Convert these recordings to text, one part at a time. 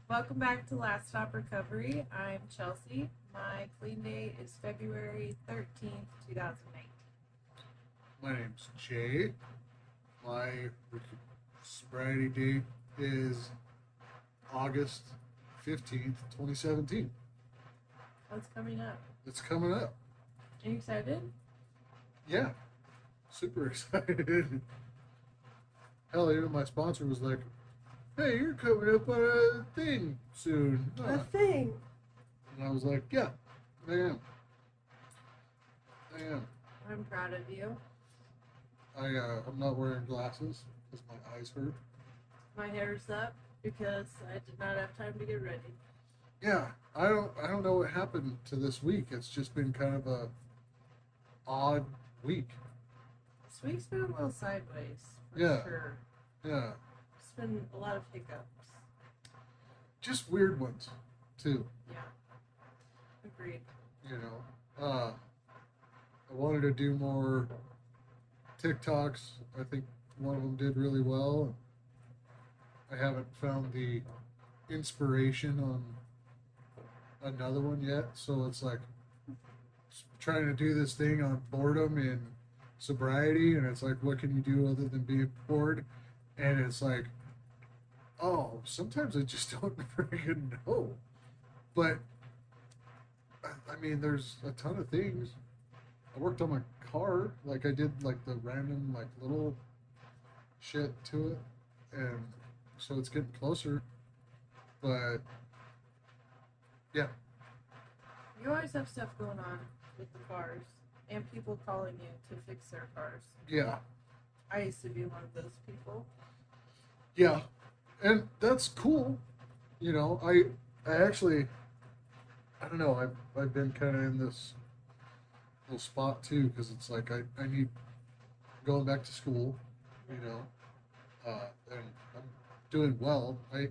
Welcome back to Last Stop Recovery. I'm Chelsea. My clean date is February 13th, 2019. My name's Jay. My sobriety date is August 15th, 2017. What's coming up? It's coming up. Are you excited? Yeah, super excited. Hell, even my sponsor was like, hey, you're coming up on a thing soon. A thing. And I was like, yeah, I am. I am. I'm proud of you. I'm not wearing glasses because my eyes hurt. My hair's up because I did not have time to get ready. Yeah, I don't know what happened to this week. It's just been kind of a odd week. This week's been a little sideways, for Yeah. sure. Yeah, It's been a lot of hiccups. just weird ones too. Yeah. Agreed. You know, I wanted to do more TikToks. I think one of them did really well. I haven't found the inspiration on another one yet, so it's like trying to do this thing on boredom and sobriety, and it's like, what can you do other than being bored? And it's like, oh, sometimes I just don't freaking know. But I mean, there's a ton of things. I worked on my car, like I did like the random like little shit to it, and so it's getting closer. But yeah, You always have stuff going on with the cars and people calling you to fix their cars. yeah, I used to be one of those people. yeah, and that's cool. You know, I actually I don't know. I've been kind of in this little spot too because it's like I need going back to school. You know, and I'm doing well. I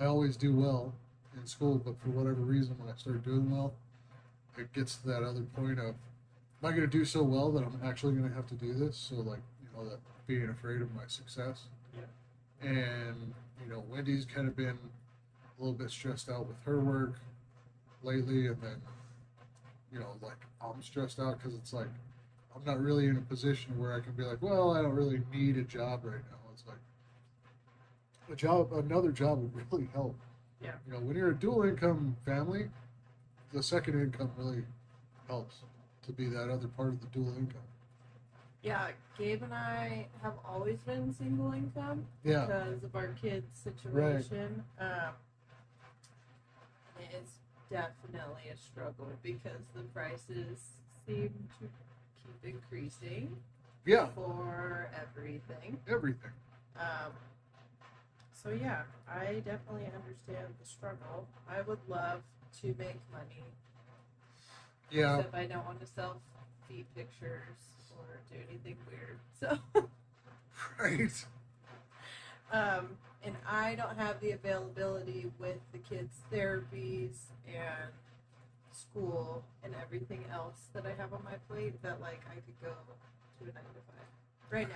always do well in school, but for whatever reason, when I start doing well, it gets to that other point of, am I going to do so well that I'm actually going to have to do this? So, like, you know, that being afraid of my success. Yeah. And, you know, Wendy's kind of been a little bit stressed out with her work lately. And then, you know, like, I'm stressed out because it's like, I'm not really in a position where I can be like, well, I don't really need a job right now. It's like, another job would really help. Yeah. You know, when you're a dual income family, the second income really helps to be that other part of the dual income. Yeah, Gabe and I have always been single income Yeah. because of our kids' situation. It's definitely a struggle because the prices seem to keep increasing Yeah, for everything. everything. Um, so yeah, I definitely understand the struggle. I would love to make money, Yeah, except I don't want to sell feet pictures or do anything weird. So. right. And I don't have the availability with the kids' therapies and school and everything else that I have on my plate that like I could go to a 9 to 5 right now.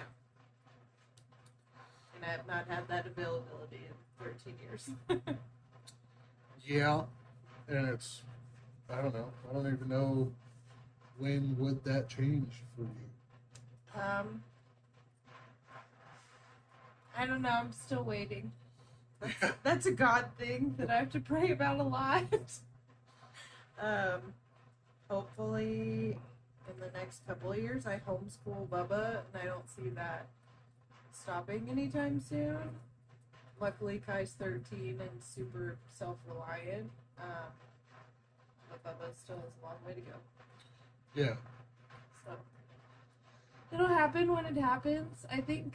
And I have not had that availability in 13 years. Yeah, and it's, I don't know. I don't even know when would that change for you. I don't know. I'm still waiting. That's a God thing that I have to pray about a lot. Hopefully, in the next couple of years, I homeschool Bubba, and I don't see that stopping anytime soon. Luckily, Kai's 13 and super self-reliant, but Bubba still has a long way to go. Yeah, So it'll happen when it happens. I think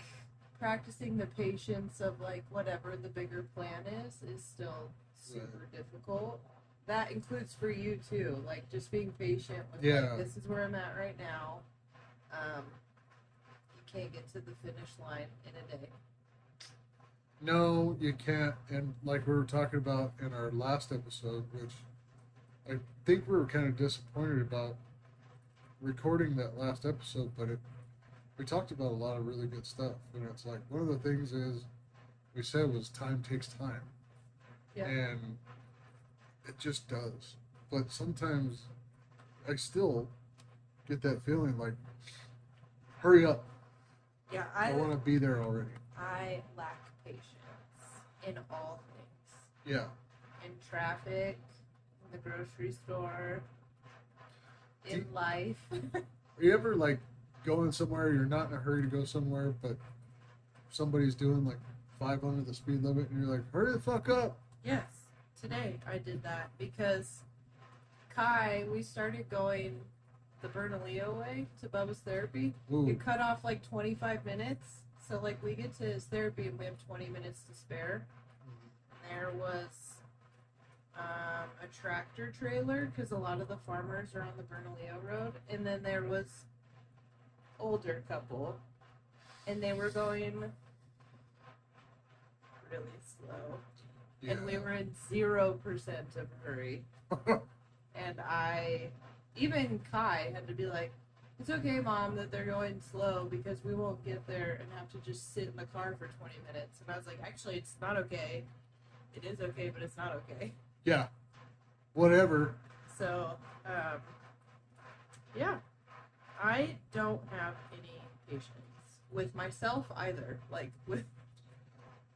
practicing the patience of like whatever the bigger plan is still super difficult. That includes for you too, like just being patient with Yeah. like this is where I'm at right now. You can't get to the finish line in a day. no, you can't. And like we were talking about in our last episode, which I think we were kind of disappointed about recording that last episode, but we talked about a lot of really good stuff. And it's like one of the things is we said was time takes time. Yeah. And it just does. But sometimes I still get that feeling like, hurry up. Yeah, I want to be there already. I lack patience in all things. Yeah. In traffic, in the grocery store, in life. You ever like going somewhere, you're not in a hurry to go somewhere, but somebody's doing like 5 under the speed limit and you're like, hurry the fuck up. Yes. Today I did that because Kai, we started going the Bernalillo way to Bubba's therapy. Ooh. It cut off like 25 minutes. So like we get to his therapy and we have 20 minutes to spare. And there was a tractor trailer because a lot of the farmers are on the Bernalillo road. And then there was older couple and they were going really slow. Yeah. And we were in 0% of a hurry. And even Kai had to be like, it's okay, Mom, that they're going slow because we won't get there and have to just sit in the car for 20 minutes. And I was like, actually, it's not okay. It is okay, but it's not okay. Yeah. Whatever. So, yeah. I don't have any patience with myself either. Like, with.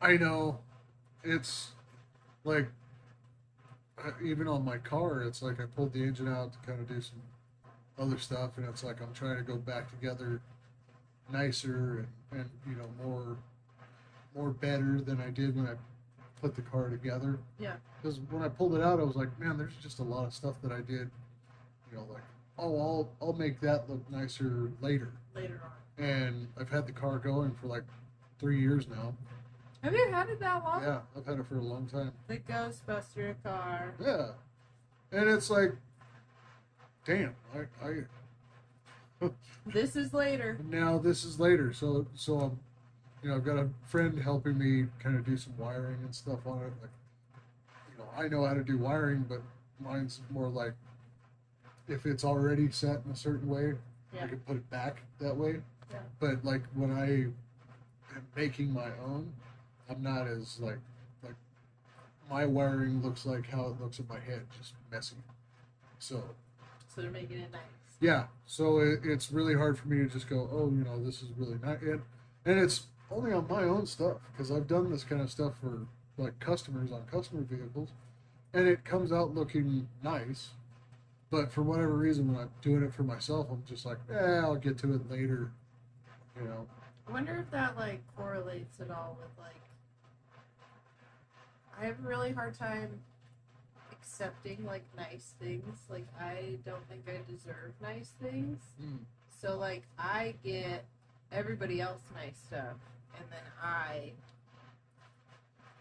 I know. It's like, even on my car, it's like I pulled the engine out to kind of do some other stuff, and it's like I'm trying to go back together nicer and you know, more better than I did when I put the car together. Yeah. Because when I pulled it out, I was like, man, there's just a lot of stuff that I did, you know, like, oh, I'll make that look nicer later. Later on. And I've had the car going for like 3 years now. Have you had it that long? Yeah, I've had it for a long time. The Ghostbuster car. Yeah. And it's like, damn, I This is later. now this is later. So I'm, you know, I've got a friend helping me kind of do some wiring and stuff on it. Like, you know, I know how to do wiring, but mine's more like if it's already set in a certain way, Yeah. I can put it back that way. Yeah. But like when I am making my own, I'm not as like my wiring looks like how it looks in my head, just messy. So they're making it nice. yeah, so it's really hard for me to just go, oh, you know, this is really nice, and it's only on my own stuff because I've done this kind of stuff for like customers on customer vehicles, and it comes out looking nice. But for whatever reason, when I'm doing it for myself, I'm just like, I'll get to it later, you know. I wonder if that like correlates at all with like. I have a really hard time accepting like nice things. Like I don't think I deserve nice things. So like I get everybody else nice stuff, and then I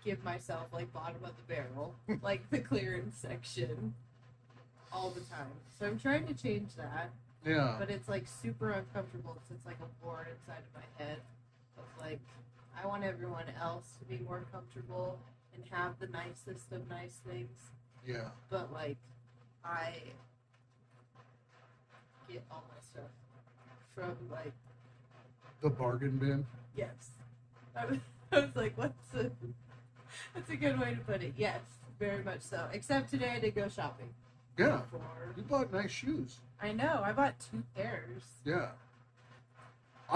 give myself like bottom of the barrel, like the clearance section, all the time. So I'm trying to change that. Yeah. But it's like super uncomfortable because it's like a war inside of my head of like I want everyone else to be more comfortable and have the nicest of nice things. Yeah. But like I get all my stuff from like The bargain bin. yes. I was like, that's a good way to put it. Yes, very much so. Except today I did go shopping. Yeah. You bought nice shoes. I know. I bought 2 pairs. Yeah.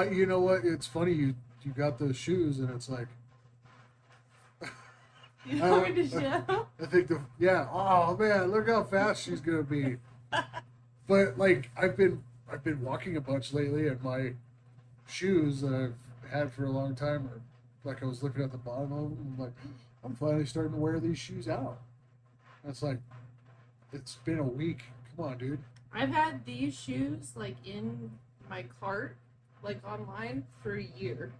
You know what? It's funny you got those shoes and it's like. You know where to show? I think oh man, look how fast she's gonna be. But like I've been walking a bunch lately, and my shoes that I've had for a long time are like I was looking at the bottom of them, and like I'm finally starting to wear these shoes out. It's like it's been a week. Come on, dude. I've had these shoes like in my cart, like online, for a year,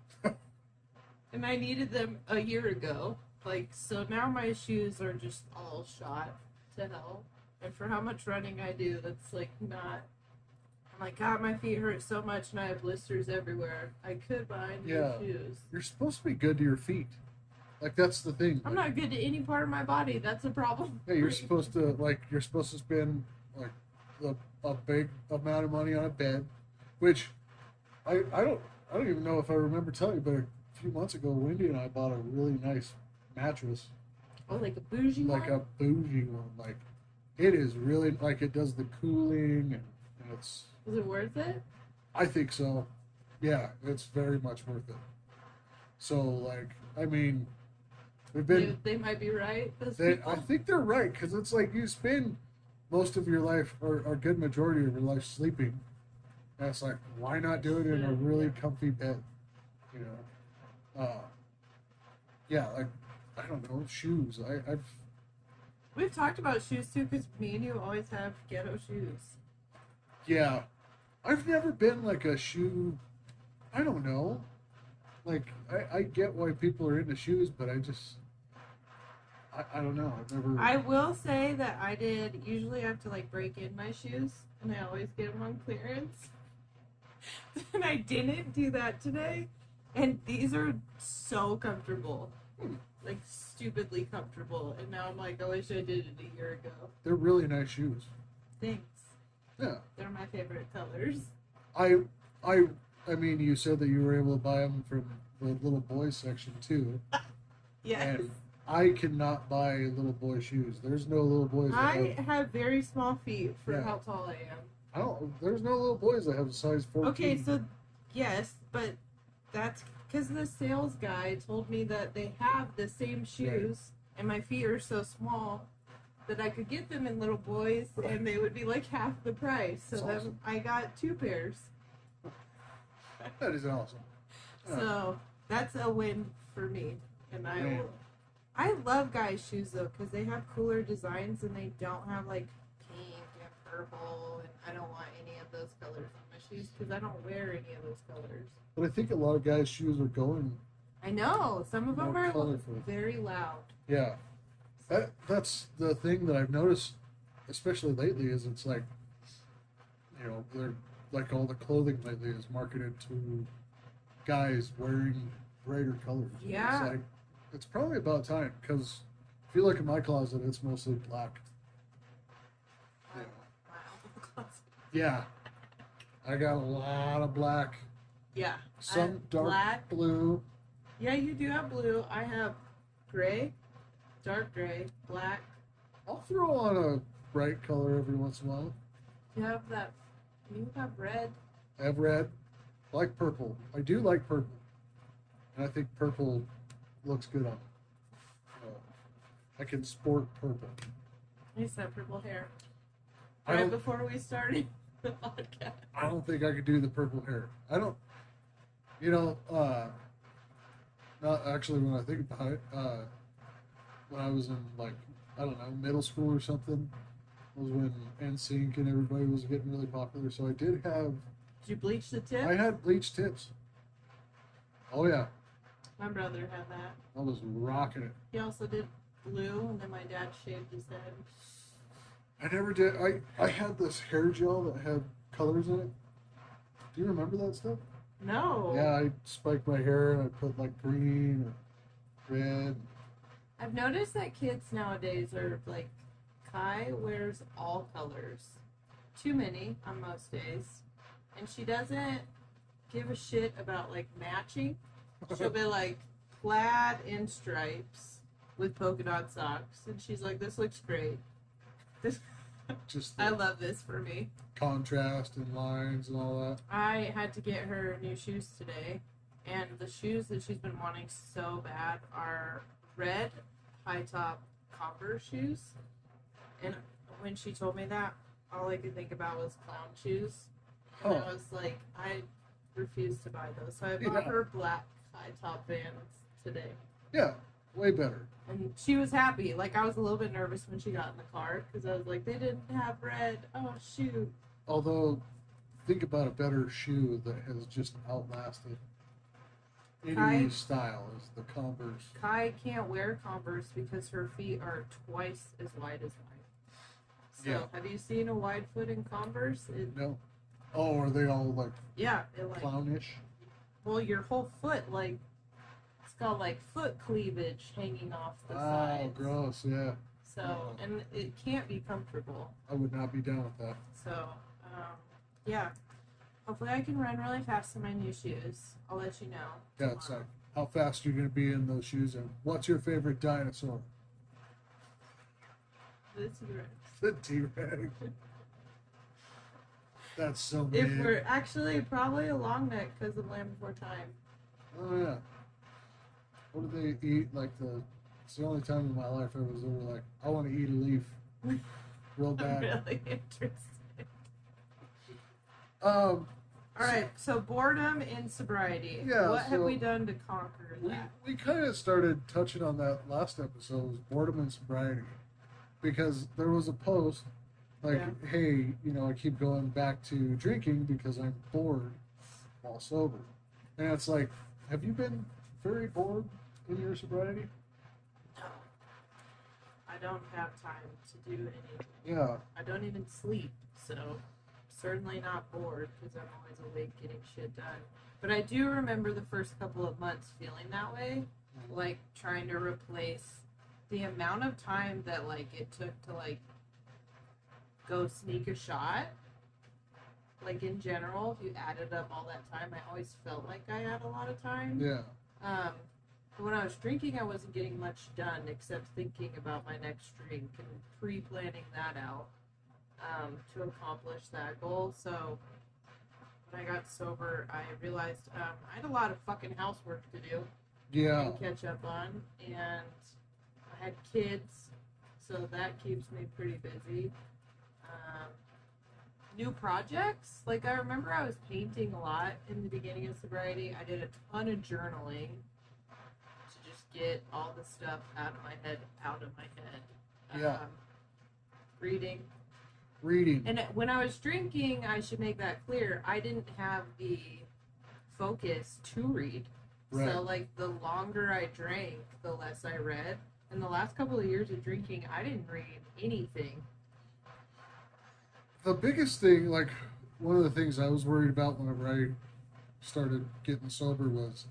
and I needed them a year ago. Like, so now my shoes are just all shot to hell. And for how much running I do, that's like not. I'm like, God, my feet hurt so much and I have blisters everywhere. I could buy new shoes. You're supposed to be good to your feet. Like, that's the thing. I'm not good to any part of my body. That's a problem. Yeah, you're supposed to spend like a big amount of money on a bed, which I don't even know if I remember telling you, but a few months ago, Wendy and I bought a really nice mattress. Oh, like a bougie like one? a bougie one. Like it is really like it does the cooling and it's. Is it worth it? I think so. Yeah, it's very much worth it. So like I mean, we've been. They might be right. Those They, people. I think they're right because it's like you spend most of your life or a good majority of your life sleeping. And it's like why not do it in a really comfy bed? You know. Yeah, like I don't know shoes. I've We've talked about shoes too, because me and you always have ghetto shoes. yeah, I've never been like a shoe. I don't know. Like I get why people are into shoes, but I don't know. I've never. I will say that I did usually have to like break in my shoes, and I always get them on clearance. And I didn't do that today, and these are so comfortable, like stupidly comfortable. And now I'm like, I wish I did it a year ago. They're really nice shoes. Thanks. Yeah. They're my favorite colors. I mean, you said that you were able to buy them from the little boys section too. Yes. And I cannot buy little boy shoes. There's no little boys. I have very small feet for Yeah. how tall I am. I don't. There's no little boys that have a size 14. Okay, so yes, but that's because the sales guy told me that they have the same shoes, and my feet are so small that I could get them in little boys, and they would be like half the price. So That's then awesome. I got 2 pairs. That is awesome. Yeah. So that's a win for me, and Man. I love guys' shoes though because they have cooler designs and they don't have like pink and purple, and I don't want any of those colors on my shoes because I don't wear any of those colors. But I think a lot of guys' shoes are going. I know some of them More are colorful. very loud. Yeah. That's the thing that I've noticed, especially lately, is it's like, you know, they're like all the clothing lately is marketed to guys wearing brighter colors. Yeah. It's like, it's probably about time because if you look in my closet, it's mostly black. Yeah. Wow. Closet. Yeah. I got a lot of black, Yeah. some dark black. blue. Yeah, you do have blue. I have gray, dark gray, black. I'll throw on a bright color every once in a while. You have that. You have red. I have red. I like purple. I do like purple. And I think purple looks good on me. I can sport purple. I used to have purple hair. I Right don't, before we started the podcast. I don't think I could do the purple hair. I don't, you know, not actually when I think about it, when I was in like, I don't know, middle school or something, was when NSYNC and everybody was getting really popular. So I did have, Did you bleach the tip? I had bleached tips. Oh yeah, My brother had that. I was rocking it. He also did blue, and then my dad shaved his head. I never did. I had this hair gel that had colors in it. Do you remember that stuff? No. Yeah, I spiked my hair and I put like green or red. I've noticed that kids nowadays are like, Kai wears all colors. Too many on most days. And she doesn't give a shit about like matching. She'll be like plaid and stripes with polka dot socks. And she's like, this looks great. This Just I the love this for me. contrast and lines and all that. I had to get her new shoes today, and the shoes that she's been wanting so bad are red high top Converse shoes. And when she told me that, all I could think about was clown shoes. And Huh. I was like, I refuse to buy those. So I bought her black high top Vans today. Yeah, way better. And she was happy. Like, I was a little bit nervous when she got in the car because I was like, they didn't have red. Oh, shoot. Although, think about a better shoe that has just outlasted any Kai- style is the Converse. Kai can't wear Converse because her feet are twice as wide as mine. So, Yeah. have you seen a wide foot in Converse? No. Oh, are they all like Yeah, it like, clownish? well, your whole foot, like, it's got like foot cleavage hanging off the Oh, sides. gross. Yeah, So, and it can't be comfortable. I would not be down with that. So, yeah. Hopefully, I can run really fast in my new shoes. I'll let you know. Yeah, it's tomorrow. like how fast you're going to be in those shoes, and what's your favorite dinosaur? The T-Rex. The T-Rex. That's so If mean. we're actually probably a long neck because of Land Before Time. Oh yeah. What do they eat? Like it's the only time in my life I was ever like, I want to eat a leaf, real bad. Really interesting. Um. All right, so boredom and sobriety. Yeah, What have so we done to conquer that? We kind of started touching on that last episode, was boredom and sobriety, because there was a post like, Yeah. hey, I keep going back to drinking because I'm bored while sober, and it's like, have you been very bored in your sobriety? No. I don't have time to do anything. Yeah. I don't even sleep, so certainly not bored because I'm always awake getting shit done. But I do remember the first couple of months feeling that way, like trying to replace the amount of time that like it took to like go sneak a shot. Like in general, if you added up all that time, I always felt like I had a lot of time. Yeah. But when I was drinking, I wasn't getting much done except thinking about my next drink and pre-planning that out to accomplish that goal. So when I got sober, I realized I had a lot of fucking housework to do Yeah. and catch up on, and I had kids, so that keeps me pretty busy. New projects, like I remember I was painting a lot in the beginning of sobriety. I did a ton of journaling to just get all the stuff out of my head. Yeah. Reading. Reading. And when I was drinking, I should make that clear, I didn't have the focus to read. Right. So, like, the longer I drank, the less I read. And the last couple of years of drinking, I didn't read anything. The biggest thing, like, one of the things I was worried about whenever I started getting sober was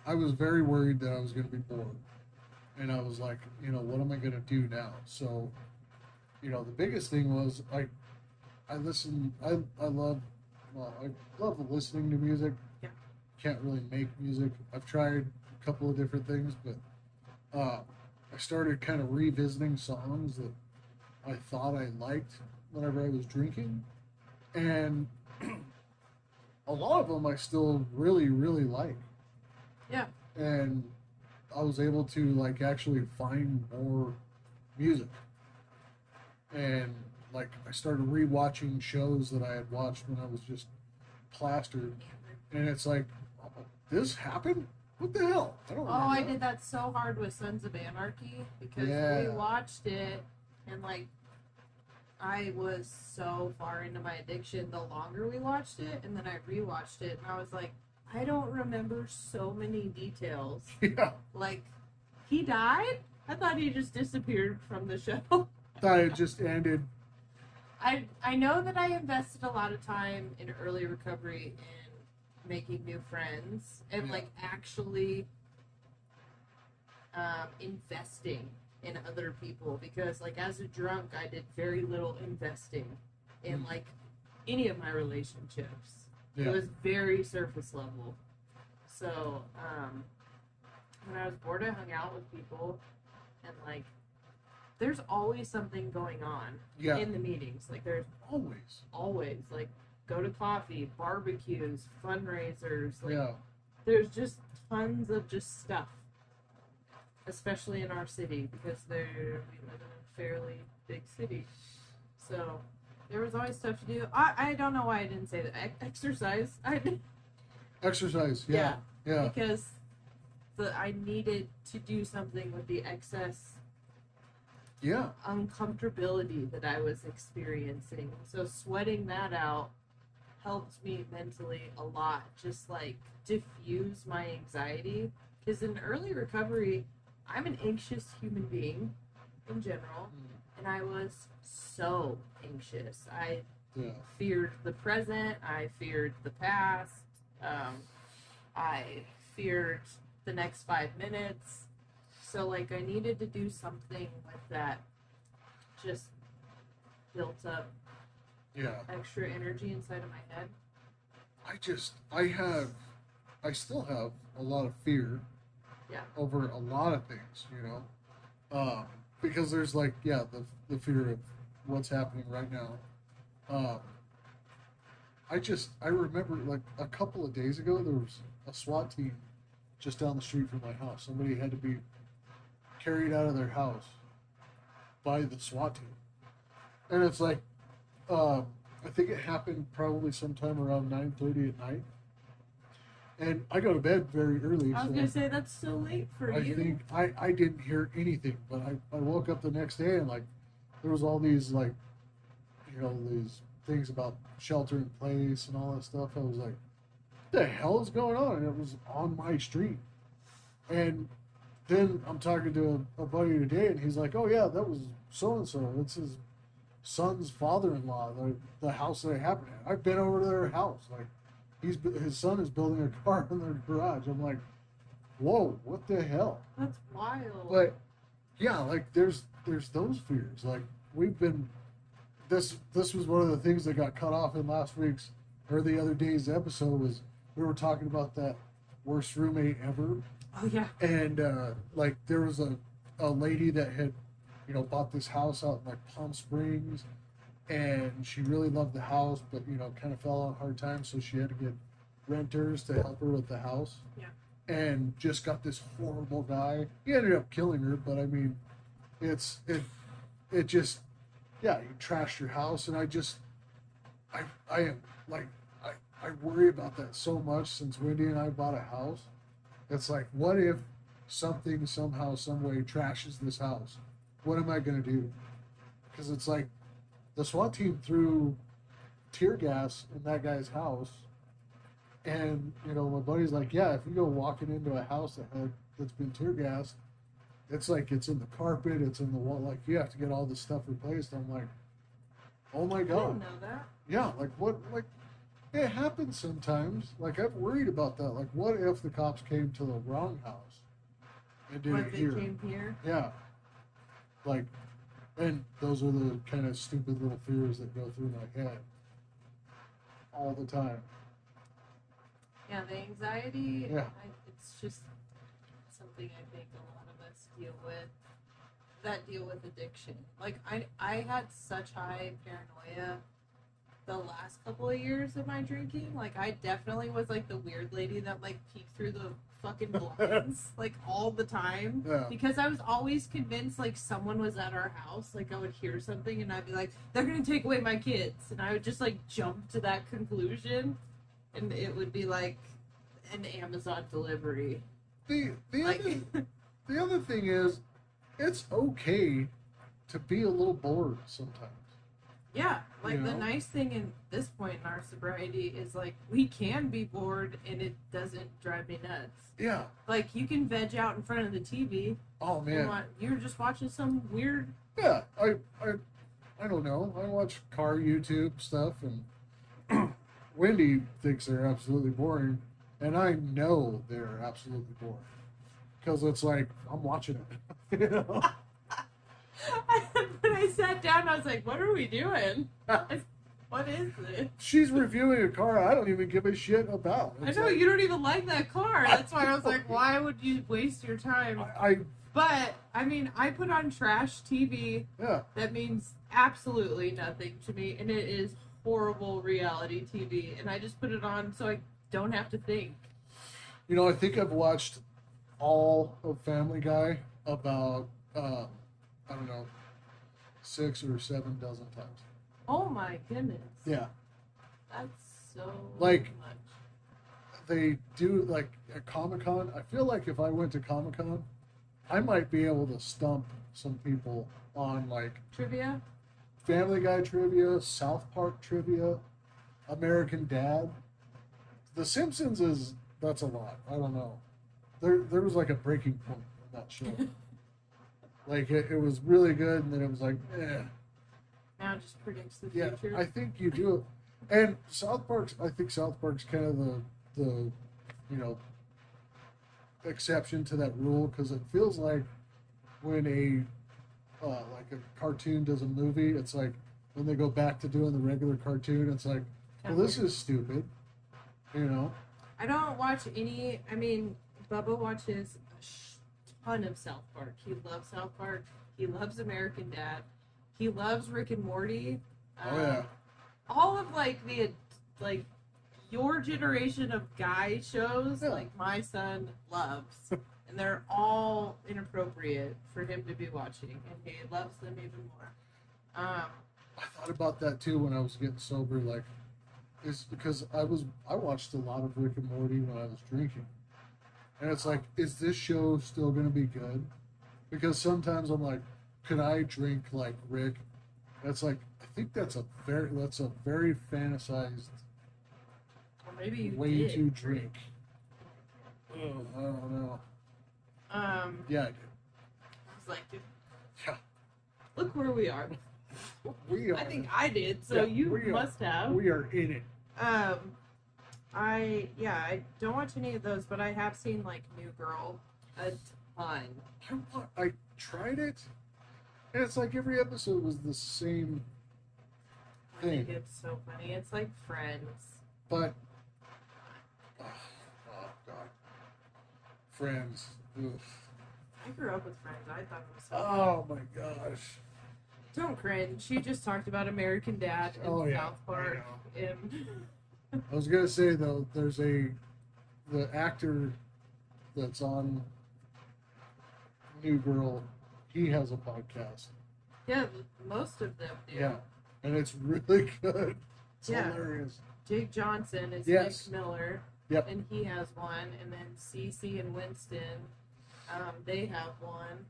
I was very worried that I was going to be bored. And I was like, what am I going to do now? So, the biggest thing was I listen, I love listening to music. Yeah. Can't really make music. I've tried a couple of different things, but I started kind of revisiting songs that I thought I liked whenever I was drinking, and a lot of them I still really, really like. Yeah. And I was able to like actually find more music, and like I started rewatching shows that I had watched when I was just plastered, and it's like, oh, this happened? What the hell? I don't remember I that. did that so hard with Sons of Anarchy because Yeah. we watched it and like I was so far into my addiction the longer we watched it, and then I rewatched it and I was like, I don't remember so many details. Yeah. Like, he died? I thought he just disappeared from the show. Thought it just ended. I know that I invested a lot of time in early recovery and making new friends and Yeah. like actually investing in other people, because like as a drunk I did very little investing in like any of my relationships. Yeah. It was very surface level. So when I was bored, I hung out with people, and like there's always something going on Yeah. in the meetings. Like there's Always. like go to coffee, barbecues, fundraisers. Like Yeah. there's just tons of just stuff, especially in our city because we live in a fairly big city. So there was always stuff to do. I don't know why I didn't say that. Exercise. Exercise. Yeah. Yeah. Because I needed to do something with the excess Yeah. uncomfortability that I was experiencing. So sweating that out helped me mentally a lot. Just like diffuse my anxiety. Because in early recovery, I'm an anxious human being in general. And I was so anxious. I Yeah. feared the present. I feared the past. I feared the next 5 minutes. So, like, I needed to do something with that just built up Yeah. extra energy inside of my head. I still have a lot of fear Yeah. over a lot of things, because there's like, yeah, the fear of what's happening right now. Um, I remember like a couple of days ago there was a SWAT team just down the street from my house. Somebody had to be carried out of their house by the SWAT team, and it's like, I think it happened probably sometime around 9:30 at night. And I go to bed very early. I was so gonna say that's so late for I you. think I didn't hear anything, but I woke up the next day and like there was all these like these things about shelter in place and all that stuff. I was like, what the hell is going on? And it was on my street. And then I'm talking to a buddy today, and he's like, oh yeah, that was so and so. It's his son's father-in-law. The house that it happened at. I've been over to their house. Like his son is building a car in their garage. I'm like, whoa, what the hell? That's wild. But yeah, like there's those fears. Like we've been this was one of the things that got cut off in last week's or the other day's episode was we were talking about that worst roommate ever. Oh yeah. And like there was a lady that had bought this house out in like Palm Springs, and she really loved the house, but kind of fell on hard times, so she had to get renters to help her with the house. Yeah. And just got this horrible guy. He ended up killing her, but I mean, it just, yeah, you trashed your house, and I am like, I worry about that so much since Wendy and I bought a house. It's like, what if something somehow, some way trashes this house? What am I going to do? Because it's like the SWAT team threw tear gas in that guy's house. And, my buddy's like, yeah, if you go walking into a house that's been tear gassed, it's like it's in the carpet, it's in the wall. Like, you have to get all this stuff replaced. I'm like, oh my I God. didn't know that. Yeah, like what, like, it happens sometimes. Like, I've worried about that. Like, what if the cops came to the wrong house and did What it if they here? came here? Yeah. Like, and those are the kind of stupid little fears that go through my head all the time. Yeah, the anxiety. Yeah. It's just something I think a lot of us deal with. That deal with addiction. Like I had such high paranoia the last couple of years of my drinking. Like I definitely was like the weird lady that like peeked through the fucking blinds like all the time. Yeah. Because I was always convinced like someone was at our house. Like I would hear something and I'd be like, they're gonna take away my kids, and I would just like jump to that conclusion, and it would be like an Amazon delivery. The Like, other thing is, it's okay to be a little bored sometimes. yeah, like You the know? nice thing in this point in our sobriety is like we can be bored and it doesn't drive me nuts. Yeah. Like you can veg out in front of the TV. Oh man. You're just watching some weird. Yeah. I don't know. I watch car YouTube stuff, and Wendy thinks they're absolutely boring, and I know they're absolutely boring because it's like I'm watching it. When I sat down, I was like, "What are we doing? What is this?" She's reviewing a car I don't even give a shit about. I It's know like, you don't even like that car. That's why I was like, "Why would you waste your time?" But I mean, I put on trash TV. Yeah. That means absolutely nothing to me, and it is horrible reality TV. And I just put it on so I don't have to think. I think I've watched all of Family Guy about I don't know, 6 or 7 dozen times. Oh my goodness. Yeah. That's so Like, much. They do, like, at Comic-Con, I feel like if I went to Comic-Con, I might be able to stump some people on, like, Trivia? Family Guy trivia, South Park trivia, American Dad. The Simpsons that's a lot. I don't know. There was, like, a breaking point in that show. Like, it was really good, and then it was like, eh. Now it just predicts the Yeah, future. I think you do it. And I think South Park's kind of the exception to that rule, because it feels like when like a cartoon does a movie, it's like when they go back to doing the regular cartoon, it's like, well, this is stupid, I don't watch any. I mean, Bubba watches a ton of South Park. He loves South Park. He loves American Dad. He loves Rick and Morty. Oh yeah. All of like the like your generation of guy shows, like my son loves, and they're all inappropriate for him to be watching, and he loves them even more. I thought about that too when I was getting sober. Like, it's because I watched a lot of Rick and Morty when I was drinking, and it's like, is this show still going to be good? Because sometimes I'm like, could I drink like Rick? That's like, I think that's a very fantasized maybe you way did. to drink. Oh, I don't know. Yeah, I did. I was like, dude, Yeah, look where we are. we are. I think I did, so Yeah, you we must have. We are in it. I don't watch any of those, but I have seen like New Girl a ton. I tried it, and it's like every episode was the same I think thing. it's so funny. It's like Friends. But oh god, Friends. Ugh. I grew up with Friends. I thought it was so Oh my gosh. Don't cringe. She just talked about American Dad and Oh, yeah, South Park. And I was gonna say though, there's the actor that's on New Girl. He has a podcast. yeah, most of them do. Yeah, and it's really good. It's Yeah. hilarious. Jake Johnson is Yes. Nick Miller. Yep. And he has one. And then Cece and Winston, they have one.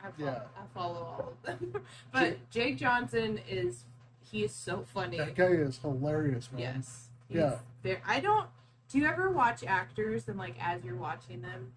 I follow all of them. But Jake Johnson is so funny. That guy is hilarious, man. Yes. Yeah. Do you ever watch actors and like as you're watching them,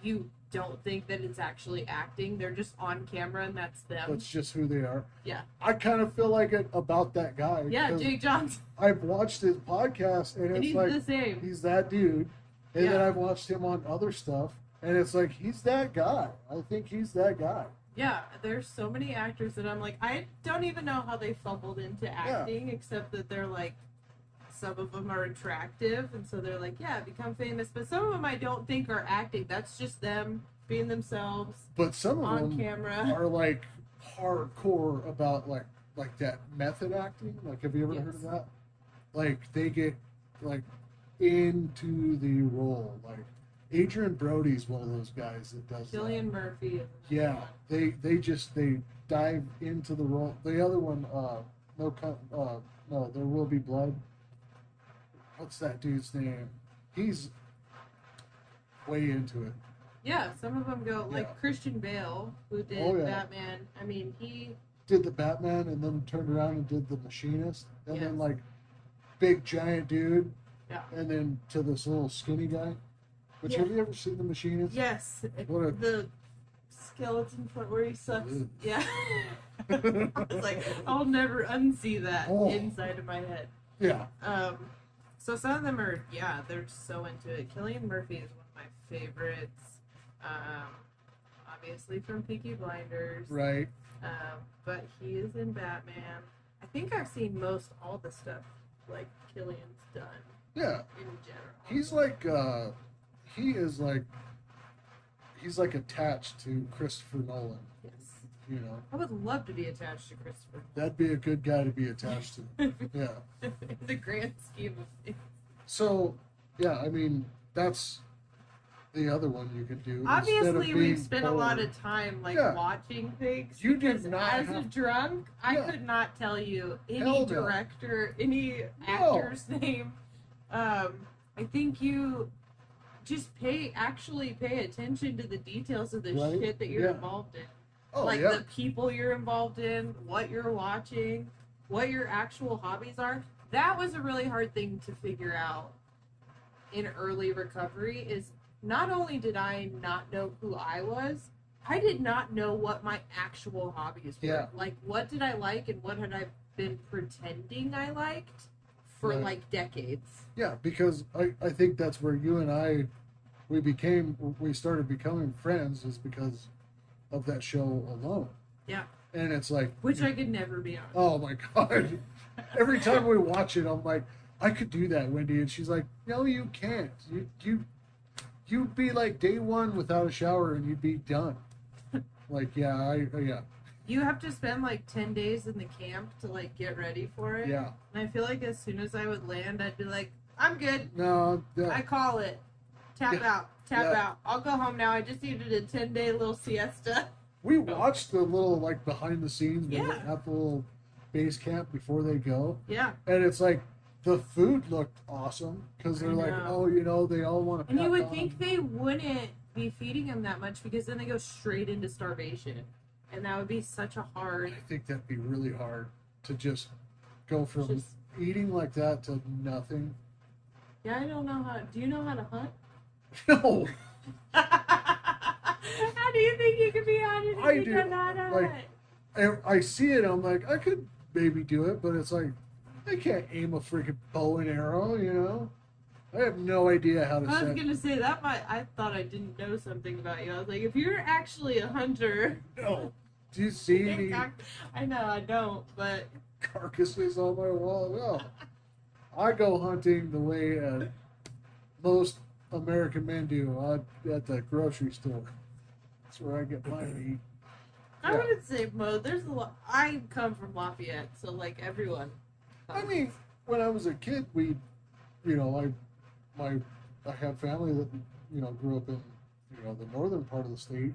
you don't think that it's actually acting? They're just on camera and that's them. That's just who they are. Yeah. I kind of feel like it about that guy. Yeah, 'cause Jake Johnson. I've watched his podcast and it's he's like the same. he's that dude. And then Yeah. I've watched him on other stuff and it's like he's that guy. I think he's that guy. Yeah, there's so many actors that I'm like, I don't even know how they fumbled into acting, except that they're like, some of them are attractive, and so they're like, yeah, become famous. But some of them I don't think are acting. That's just them being themselves But some of on them camera. are like hardcore about like that method acting. Like, have you ever heard of Yes. that? Like they get like into the role. Like Adrian Brody's one of those guys that does Cillian that. Murphy. Is Yeah, they dive into the role. The other one, no, There Will Be Blood. What's that dude's name? He's way into it. Yeah, some of them go like Yeah. Christian Bale, who did Oh, yeah. Batman. I mean, he Did the Batman and then turned around and did the Machinist, and then Yes. like big giant dude, Yeah. and then to this little skinny guy. Which Yeah. have you ever seen the Machinist? yes, What a- the skeleton foot where he sucks. Ugh. Yeah. I was like, I'll never unsee that Oh. inside of my head. Yeah. So some of them are, they're so into it. Cillian Murphy is one of my favorites. Obviously from Peaky Blinders. Right. But he is in Batman. I think I've seen most all the stuff like Cillian's done Yeah. in general. He's like he's like attached to Christopher Nolan. Yes. You know, I would love to be attached to Christopher. that'd be a good guy to be attached to. Yeah. In the grand scheme of things. So, yeah, I mean, that's the other one you could do. Obviously, we've spent a lot of time Yeah. watching things. You did because not as a have- drunk, I Yeah. could not tell you Hell any no. director, any actor's name. I think you just actually pay attention to the details of the Right? shit that you're Yeah. involved in. Oh, Like yeah. the people you're involved in, what you're watching, what your actual hobbies are. That was a really hard thing to figure out in early recovery is not only did I not know who I was, I did not know what my actual hobbies were. Yeah. Like what did I like and what had I been pretending I liked for Right. like decades. Yeah, because I think that's where you and I, we started becoming friends is because of that show alone. Yeah. And it's like, Which I could never be on. oh my God. Every time we watch it, I'm like, I could do that, Wendy. And she's like, no, you can't. You'd be like day one without a shower and you'd be done. Like, yeah. You have to spend like 10 days in the camp to like get ready for it. Yeah. And I feel like as soon as I would land, I'd be like, I'm good. No, I call it. Tap Yeah. out. I'll go home now. I just needed a 10-day little siesta. we watched the little like behind the scenes Yeah. at the little base camp before they go, Yeah. and it's like the food looked awesome because they're like, know. oh, you know, they all want to. And you would think they wouldn't be feeding them that much because then they go straight into starvation. And that would be such a hard. I think that'd be really hard to just go from Just- eating like that to nothing. Yeah, I don't know how. Do you know how to hunt? No, How do you think you could be hunted if I you do. don't know how to Like, hunt? and I see it. I'm like, I could maybe do it, but it's like I can't aim a freaking bow and arrow. You know, I have no idea how to I was set. gonna say that might. I thought I didn't know something about you. I was like, if you're actually a hunter, No, do you see any I know I don't, but carcasses on my wall? No, I go hunting the way most American men do at the grocery store. That's where I get my meat. I Yeah. wouldn't say most. There's a lot. I come from Lafayette, so like everyone. I mean, when I was a kid, we, you know, I have family that, you know, grew up in, you know, the northern part of the state,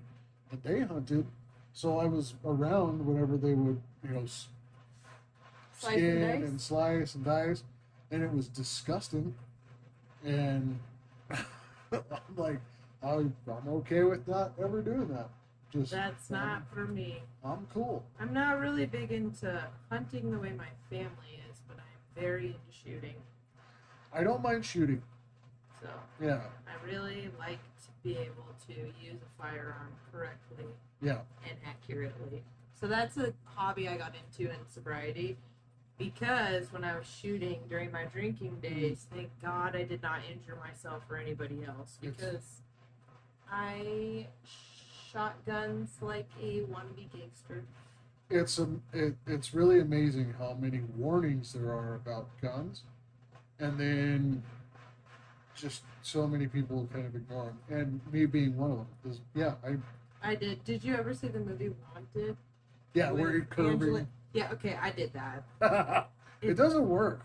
and they hunted, so I was around whenever they would, you know, Slice and skin dice? and slice and dice, and it was disgusting, and I'm like, I'm okay with not ever doing that. Just That's not for me. I'm cool. I'm not really big into hunting the way my family is, but I'm very into shooting. I don't mind shooting. So Yeah, I really like to be able to use a firearm correctly yeah. and accurately. So that's a hobby I got into in sobriety because when I was shooting during my drinking days, thank God I did not injure myself or anybody else because I shot guns like a wannabe gangster. It's really amazing how many warnings there are about guns, and then just so many people kind of ignore them, and me being one of them. 'Cause, yeah, I did. Did you ever see the movie Wanted? yeah, With where you're curving. Angela- Yeah, okay, I did that. It doesn't work.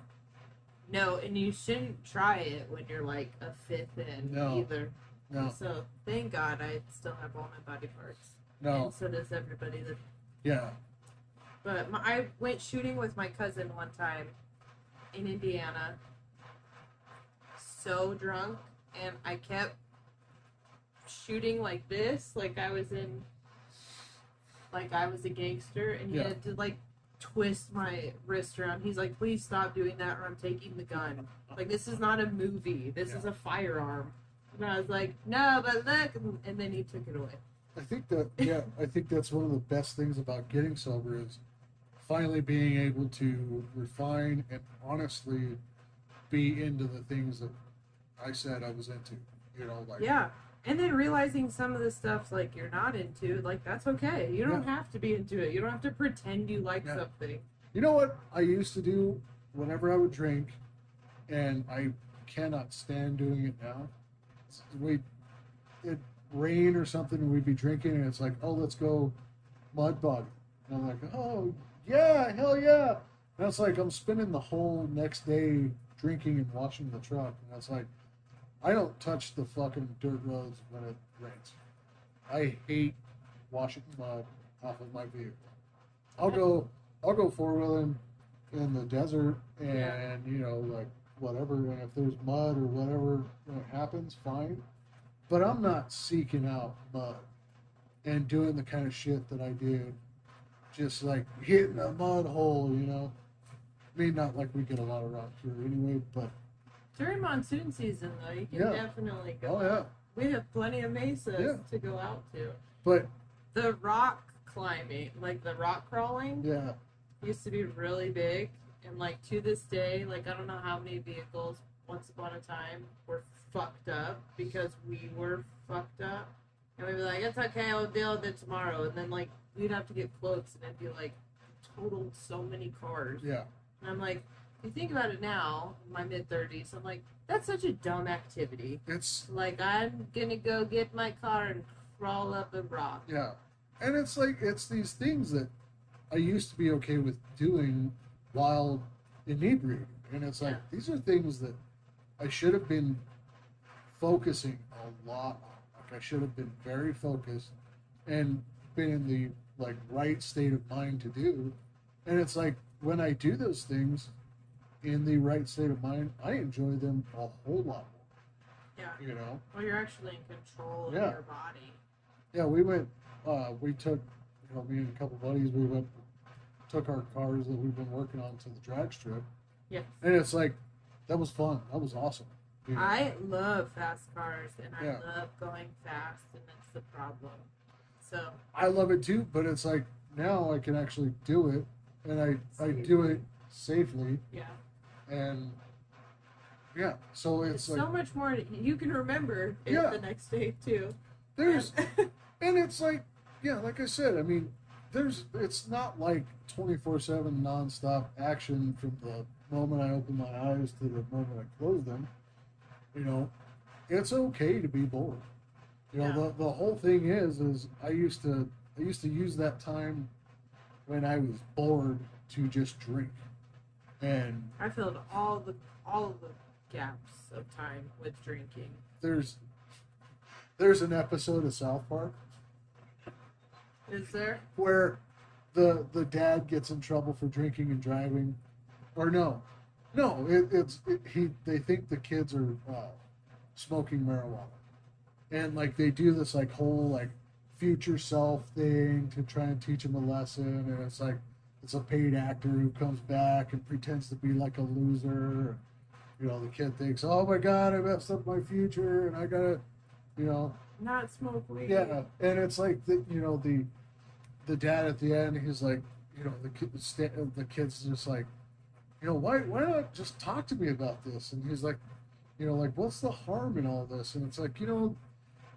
No, and you shouldn't try it when you're like a fifth in No. either. No, So thank God I still have all my body parts. no, And so does everybody that. yeah, But I went shooting with my cousin one time in Indiana. So drunk, and I kept shooting like this, like I was a gangster, and he Yeah. had to like twist my wrist around. He's like, "Please stop doing that, or I'm taking the gun. Like this is not a movie. This is a firearm." And I was like, "No, but look," and then he took it away. I think that's one of the best things about getting sober is finally being able to refine and honestly be into the things that I said I was into. You know, like Yeah. And then realizing some of the stuff like you're not into, like that's okay. You don't have to be into it. You don't have to pretend you like Yeah. something. You know what I used to do whenever I would drink, and I cannot stand doing it now. It'd rain or something, and we'd be drinking, and it's like, oh, let's go mud bog. And I'm like, oh yeah, hell yeah. And it's like I'm spending the whole next day drinking and washing the truck, and it's like I don't touch the fucking dirt roads when it rains. I hate washing mud off of my vehicle. I'll go four wheeling in the desert, and you know, like whatever. And if there's mud or whatever happens, fine. But I'm not seeking out mud and doing the kind of shit that I did, just like hitting a mud hole, you know. I mean, not like we get a lot of rock here anyway, but During monsoon season, though, you can Yeah. definitely go. oh yeah, We have plenty of mesas Yeah. to go out to. but The rock climbing, like the rock crawling, yeah, used to be really big. And like to this day, like I don't know how many vehicles once upon a time were fucked up because we were fucked up. And we'd be like, it's okay, I'll deal with it tomorrow. And then like we'd have to get quotes and it'd be like totaled so many cars. yeah. And I'm like, if you think about it now, in my mid 30s, I'm like, that's such a dumb activity. It's Like, I'm gonna go get my car and crawl up a rock. yeah. And it's like, it's these things that I used to be okay with doing while inebriated. And it's like, these are things that I should have been focusing a lot on. Like, I should have been very focused and been in the like right state of mind to do. And it's like, when I do those things in the right state of mind, I enjoy them a whole lot more. Yeah. You know? Well, you're actually in control of Yeah. your body. Yeah, we went, we took, me and a couple buddies, we went, took our cars that we've been working on to the drag strip. Yes. And it's like, that was fun. That was awesome. You know? I love fast cars, and I Yeah. love going fast, and that's the problem. So I love it too, but it's like, now I can actually do it, and I do it safely, yeah, and yeah, so it's like, so much more. You can remember it Yeah. the next day too. there's, and it's like, yeah, like I said, I mean, it's not like 24/7 nonstop action from the moment I open my eyes to the moment I close them. You know, it's okay to be bored. You know, Yeah. the whole thing is I used to use that time when I was bored to just drink. And I filled all the gaps of time with drinking. there's an episode of South Park Is there? where the dad gets in trouble for drinking and driving, or no, they think the kids are smoking marijuana, and like they do this like whole like future self thing to try and teach him a lesson, and it's like it's a paid actor who comes back and pretends to be like a loser. You know, the kid thinks, oh my god, I messed up my future and I gotta, you know, Not smoke weed. yeah, and it's like the dad at the end, he's like, you know, the kid's just like, you know, why not just talk to me about this? And he's like, you know, like, what's the harm in all this? And it's like, you know,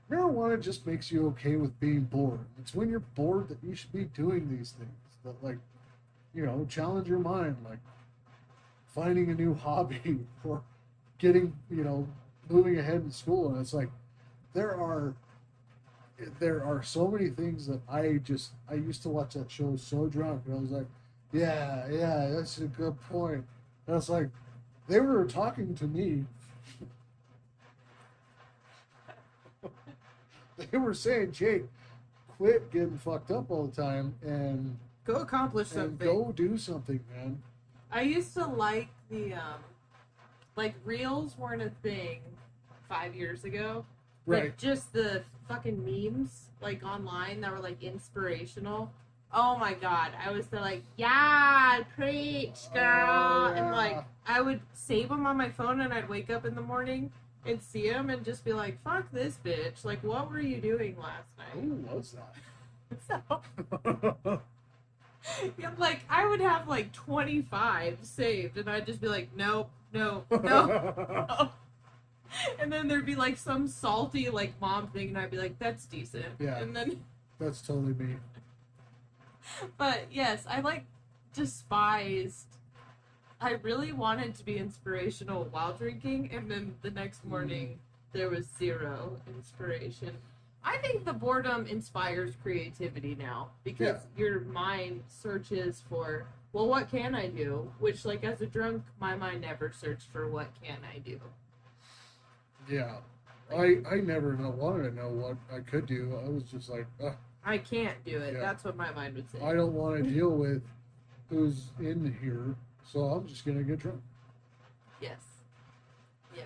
marijuana just makes you okay with being bored. It's when you're bored that you should be doing these things that, like, you know, challenge your mind, like finding a new hobby or getting, you know, moving ahead in school. And it's like, there are so many things that I used to watch that show so drunk, and I was like, yeah, that's a good point. And it's like, they were talking to me. They were saying, Jake, quit getting fucked up all the time and Go accomplish something. go do something, man. I used to like the like reels weren't a thing 5 years ago. Right. Like just the fucking memes like online that were like inspirational. Oh my god. I was there like, yeah, preach, girl. And like I would save them on my phone, and I'd wake up in the morning and see them and just be like, fuck this bitch. Like, what were you doing last night? Who was So, that? yeah, like I would have like 25 saved, and I'd just be like, nope. No. And then there'd be like some salty like mom thing, and I'd be like, that's decent. Yeah. And then, That's totally me. but yes, I like despised. I really wanted to be inspirational while drinking, and then the next morning there was zero inspiration. I think the boredom inspires creativity now, because your mind searches for, well, what can I do? Which, like, as a drunk, my mind never searched for what can I do. Yeah. I never wanted to know what I could do. I was just like, I can't do it. Yeah. That's what my mind would say. I don't want to deal with who's in here, so I'm just going to get drunk. Yes. Yeah.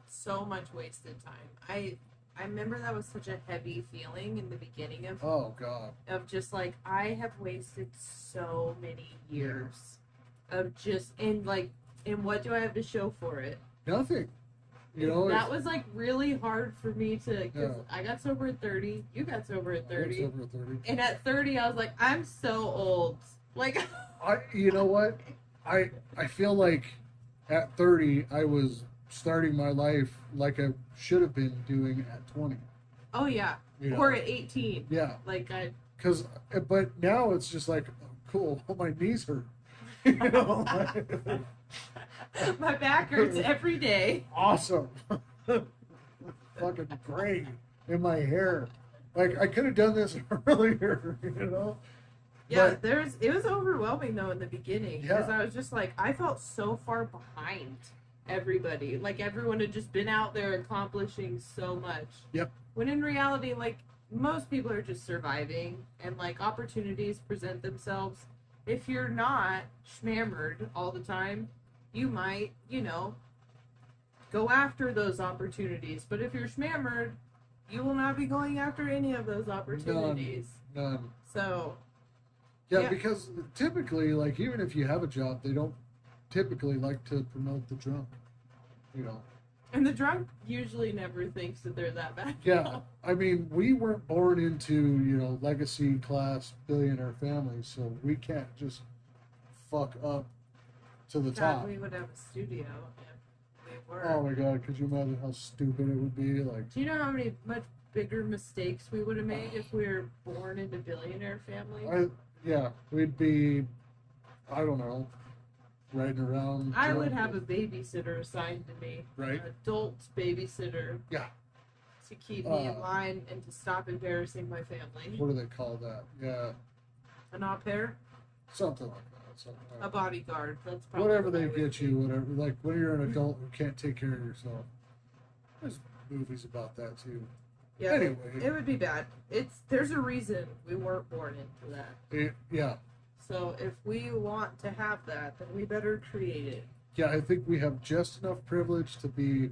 So much wasted time. I remember that was such a heavy feeling in the beginning of Oh, God. just like, I have wasted so many years of just, and what do I have to show for it? Nothing. You know, that was like really hard for me to, because Yeah. I got sober at 30, you got sober at I was 30, over 30. and at 30 I was like, I'm so old. Like, You know what? I feel like at 30 I was starting my life like I should have been doing at 20. oh yeah, You know? or at 18. Yeah. Like But now it's just like, oh, cool, my knees hurt. You know? my back hurts every day. Awesome. Fucking gray in my hair. Like I could have done this earlier, you know. Yeah, But it was overwhelming though in the beginning because yeah, I was just like I felt so far behind everybody. Like everyone had just been out there accomplishing so much. yep, When in reality, like most people are just surviving and like opportunities present themselves. If you're not schmammered all the time, you might, go after those opportunities. But if you're schmammered, you will not be going after any of those opportunities. none. So, Yeah, yeah. because typically, like even if you have a job, they don't typically like to promote the drunk, you know. And the drunk usually never thinks that they're that bad. Yeah, I mean, we weren't born into, legacy class billionaire families, so we can't just fuck up to the God, top. we would have a studio if we were. Oh my god, could you imagine how stupid it would be? Like, Do you know how many much bigger mistakes we would have made if we were born into billionaire families? we'd be, I don't know, riding around. I would drunk have a with- babysitter assigned to me. Right. An adult babysitter. Yeah. To keep me in line and to stop embarrassing my family. What do they call that? Yeah, An au pair? something like that. Something like A bodyguard. That's probably whatever what I they would get be. you, whatever. Like when you're an adult who can't take care of yourself. There's movies about that too. Yeah, Anyway. it would be bad. There's a reason we weren't born into that. Yeah. So if we want to have that, then we better create it Yeah, I think we have just enough privilege to be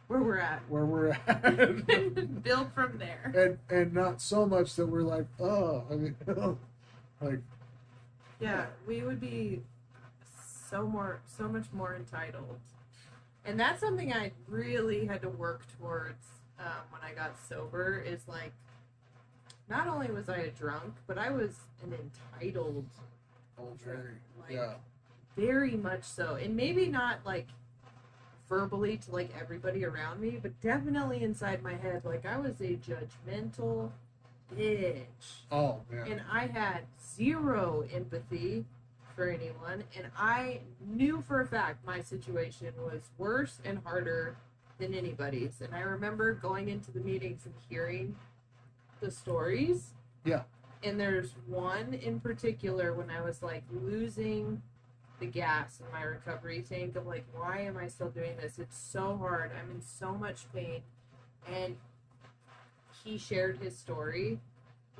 where we're at. where we're at. And build from there. and not so much that we're like, oh, I mean, like, Yeah, we would be so much more entitled. And that's something I really had to work towards when I got sober. Is like, not only was I a drunk, but I was an entitled drunk. Like, yeah, very much so. And maybe not like verbally to like everybody around me, but definitely inside my head, like I was a judgmental bitch. oh man, And I had zero empathy for anyone, and I knew for a fact my situation was worse and harder than anybody's. And I remember going into the meetings and hearing the stories. Yeah. And there's one in particular when I was like losing the gas in my recovery tank of like, why am I still doing this? It's so hard. I'm in so much pain. And he shared his story.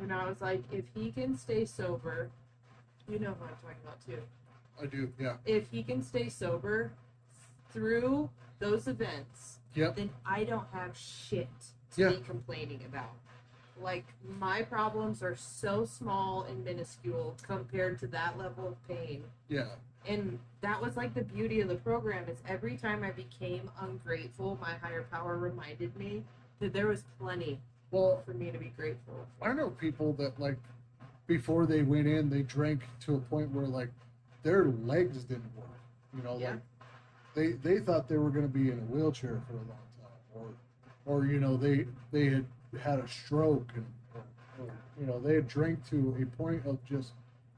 And I was like, if he can stay sober, you know who I'm talking about too. I do, yeah, If he can stay sober through those events, yep, then I don't have shit to Yeah. be complaining about. Like, my problems are so small and minuscule compared to that level of pain. yeah, And that was like the beauty of the program is every time I became ungrateful, my higher power reminded me that there was plenty well, for me to be grateful. I know people that like before they went in, they drank to a point where like their legs didn't work. Yeah. Like they thought they were going to be in a wheelchair for a long time, or they had a stroke or they had drank to a point of just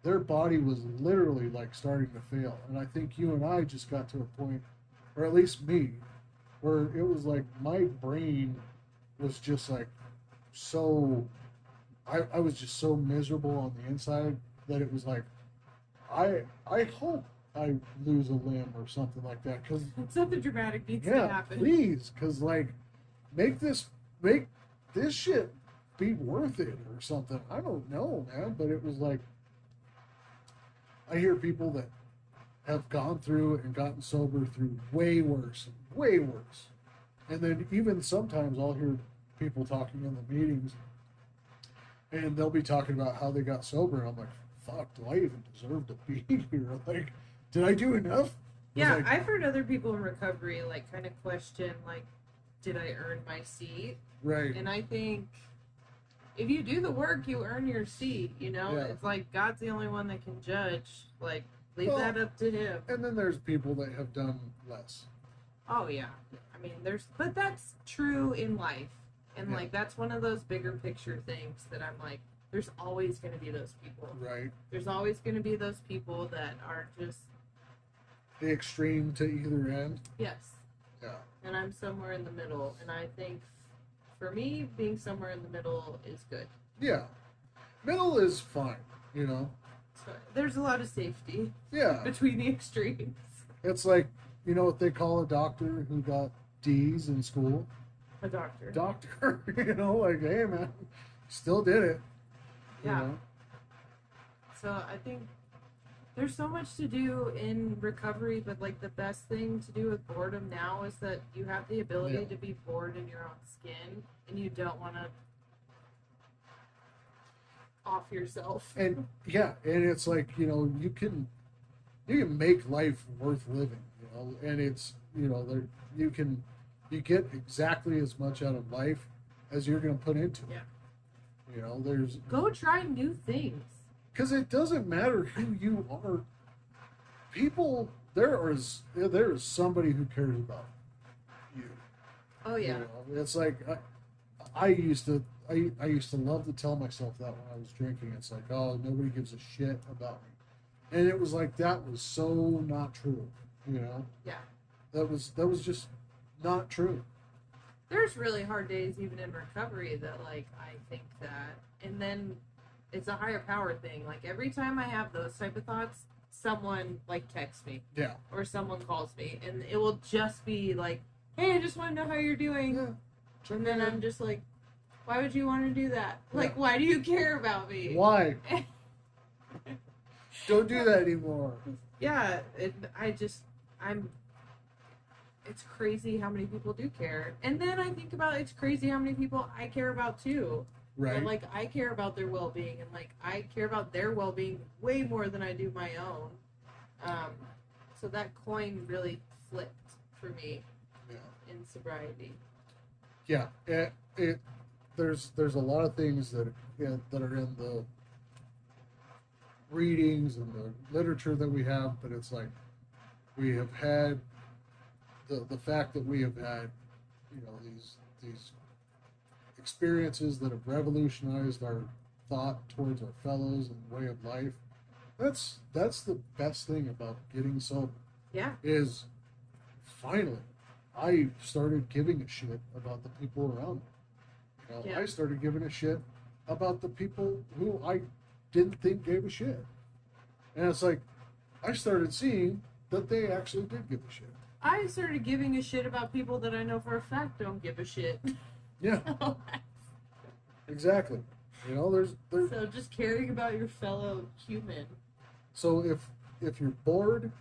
their body was literally like starting to fail. And I think you and I just got to a point, or at least me, where it was like my brain was just like so I was just so miserable on the inside that it was like I hope I lose a limb or something like that, because Something dramatic needs to yeah, happen. please, because like make this shit be worth it or something. I don't know, man, but it was like I hear people that have gone through and gotten sober through way worse, and then even sometimes I'll hear people talking in the meetings and they'll be talking about how they got sober, and I'm like, fuck, do I even deserve to be here? Like, did I do enough? Yeah, Like, I've heard other people in recovery like kind of question like, did I earn my seat? right. And I think if you do the work, you earn your seat. Yeah. It's like God's the only one that can judge. Like, leave Well, that up to Him. And then there's people that have done less. Oh yeah, I mean, but that's true in life, and Yeah. like that's one of those bigger picture things that I'm like, there's always going to be those people. Right. There's always going to be those people that are just The extreme to either end. yes. Yeah. And I'm somewhere in the middle, and I think For me, being somewhere in the middle is good. Yeah. Middle is fine, you know? So there's a lot of safety Yeah. between the extremes. It's like, you know what they call a doctor who got D's in school? A doctor. Doctor. You know, like, hey, man, still did it. Yeah. You know? So I think there's so much to do in recovery, but like the best thing to do with boredom now is that you have the ability to be bored in your own skin, and you don't want to off yourself. And yeah, and it's like, you know, you can make life worth living, you know, and it's, you know, there you get exactly as much out of life as you're going to put into it. Yeah. You know, there's go try new things. Because it doesn't matter who you are. People, there is somebody who cares about you. Oh yeah. You know, it's like I used to love to tell myself that when I was drinking. It's like, oh, nobody gives a shit about me, and it was like that was so not true. You know. Yeah. That was just not true. There's really hard days even in recovery that like I think that, and then it's a higher power thing. Like every time I have those type of thoughts, someone like texts me. Yeah. Or someone calls me, and it will just be like, "Hey, I just want to know how you're doing." Yeah. And then I'm just like, "Why would you want to do that? Like, why do you care about me? Why? Don't do that anymore." Yeah, it's crazy how many people do care. And then I think about it's crazy how many people I care about too. Right. And like I care about their well-being, and like I care about their well-being way more than I do my own. So that coin really flipped for me in sobriety. Yeah, there's a lot of things that that are in the readings and the literature that we have, but it's like we have had the fact that we have had, you know, these experiences that have revolutionized our thought towards our fellows and way of life. That's the best thing about getting sober. Yeah. Is finally I started giving a shit about the people around me. You know, Yeah. I started giving a shit about the people who I didn't think gave a shit. And it's like I started seeing that they actually did give a shit. I started giving a shit about people that I know for a fact don't give a shit. Yeah. Exactly. You know, there's so just caring about your fellow human. So if you're bored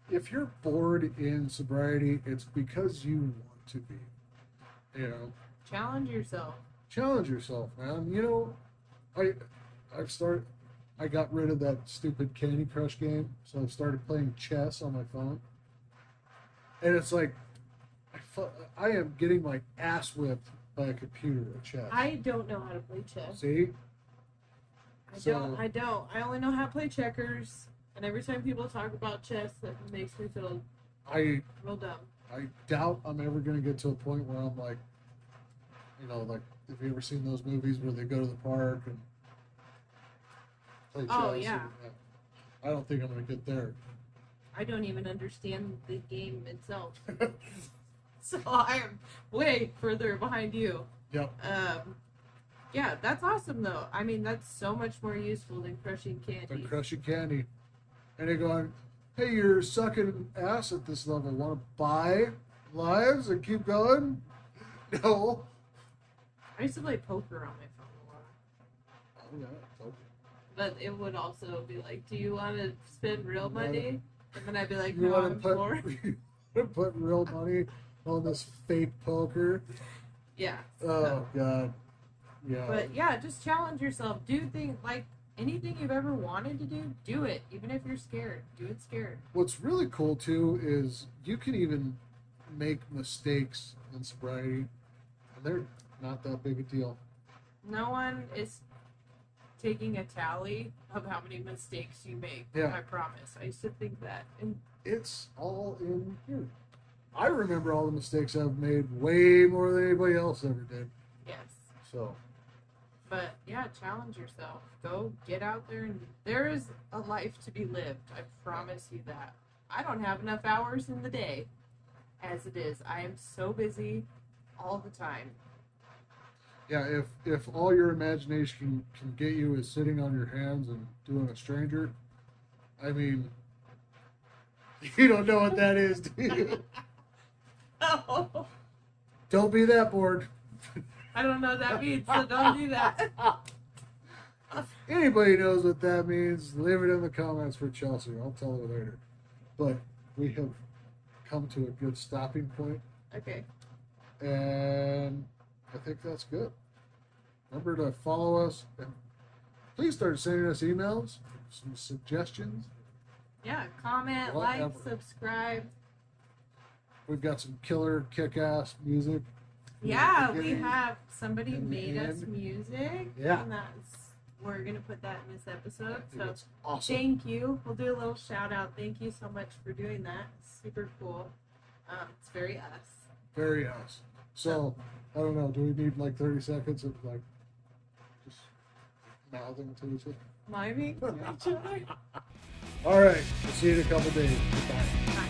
in sobriety, it's because you want to be. You know. Challenge yourself. Challenge yourself, man. You know, I got rid of that stupid Candy Crush game, so I've started playing chess on my phone. And it's like I am getting my ass whipped by a computer at chess. I don't know how to play chess. See? I don't. I only know how to play checkers. And every time people talk about chess, that makes me feel real dumb. I doubt I'm ever going to get to a point where I'm like, you know, like, have you ever seen those movies where they go to the park and play chess? Oh, yeah. I don't think I'm going to get there. I don't even understand the game itself. So I am way further behind you. Yep. Yeah, that's awesome though. I mean, that's so much more useful than crushing candy. Than crushing candy. And they're going, hey, you're sucking ass at this level. Want to buy lives and keep going? No. I used to play poker on my phone a lot. Oh, yeah, poker. But it would also be like, do you want to spend real money? And then I'd be like, you no, want I'm to poor. put real money on this fake poker? Yeah. Oh, God. Yeah. But yeah, just challenge yourself. Do things like anything you've ever wanted to do it. Even if you're scared. Do it scared. What's really cool, too, is you can even make mistakes in sobriety, and they're not that big a deal. No one is taking a tally of how many mistakes you make. Yeah. I promise. I used to think that. And it's all in here. I remember all the mistakes I've made way more than anybody else ever did. yes. So. But yeah, challenge yourself. Go get out there, and there is a life to be lived. I promise you that. I don't have enough hours in the day as it is. I am so busy all the time. Yeah, if all your imagination can get you is sitting on your hands and doing a stranger, I mean, you don't know what that is, do you? Oh, Don't be that bored. I don't know what that means, so don't do that. Anybody knows what that means, leave it in the comments for Chelsea. I'll tell her later. But we have come to a good stopping point, Okay. and I think that's good. Remember to follow us, and please start sending us emails, some suggestions. Yeah, comment, Whatever. like, subscribe. We've got some killer kick-ass music. Yeah, we beginning have somebody and the made us end. music. Yeah. And we're gonna put that in this episode. I think So it's awesome. thank you. We'll do a little shout out. Thank you so much for doing that. It's super cool. It's very us. Very us. So, I don't know, do we need like 30 seconds of like just mouthing to each other? Miming to each other. All right, we'll see you in a couple days. Goodbye. Bye.